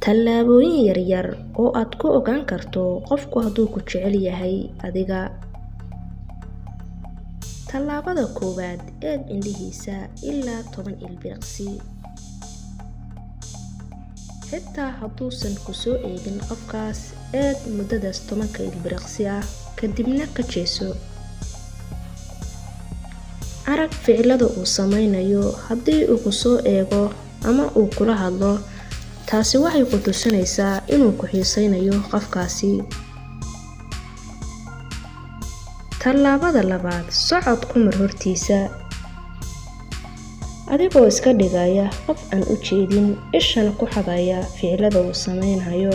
tallaabooyin yaryar oo aad ku ogaan karto qofku hadduu ku jecel yahay adiga. Tallaabada koowaad, eeg indhihiisa ilaa 10 ilbiriqsi. xitaa hadduusan ku soo eegin qofkaas, eeg muddadaas 10 ilbiriqsi ah, kadibna ka jeeso. arag ficilada uu samaynayo. haddii uu ku soo eego ama uu kula hadlo, taasi waxay ku tusinaysaa inuu ku xiisaynayo qofkaasi. tallaabada labaad, socod ku mar hortiisa. adigoo iska dhigaya qof aan u jeedin, ishana ku xadaya ficilada uu samaynayo.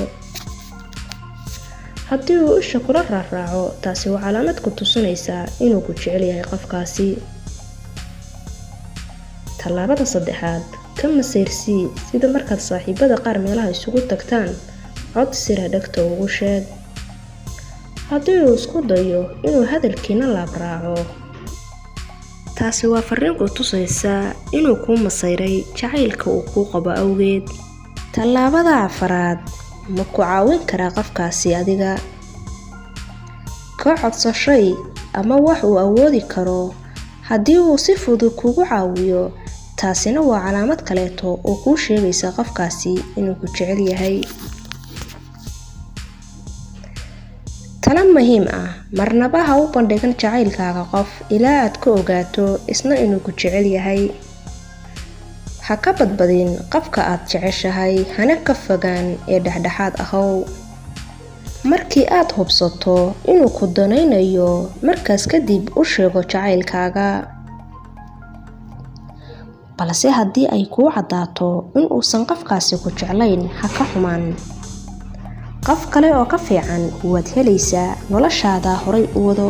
haddii uu isha kula raaraaco, taasi waa calaamad ku tusinaysaa inuu ku jecel yahay qofkaasi. tallaabada saddexaad, ka masayrsii. sida markaad saaxiibada qaar meelaha isugu tagtaan, cod sira dhagta ugu sheeg. haddii uu isku dayo inuu hadalkiina laabraaco, taasi waa fariin ku tusaysa inuu kuu masayray jacaylka uu kuu qabo awgeed. tallaabada afaraad, ma ku caawin karaa qofkaasi adiga? ka codso shay ama wax uu awoodi karo. haddii uu si fudud kugu caawiyo, taasina waa calaamad kaleeto oo kuu sheegaysa qofkaasi inuu ku jecel yahay. talo muhiim ah, marnaba ha u bandhigan jacaylkaaga qof ilaa aad ka ogaato isna inuu ku jecel yahay. ha ka badbadin qofka aad jeceshahay, hana ka fogaan ee dhexdhexaad ahow. markii aad hubsato inuu ku danaynayo, markaas kadib u sheego jacaylkaaga. balse haddii ay kuu caddaato in uusan qofkaasi ku jeclayn, ha ka xumaan. qof kale oo ka fiican waad helaysaa. noloshaada horay u wado.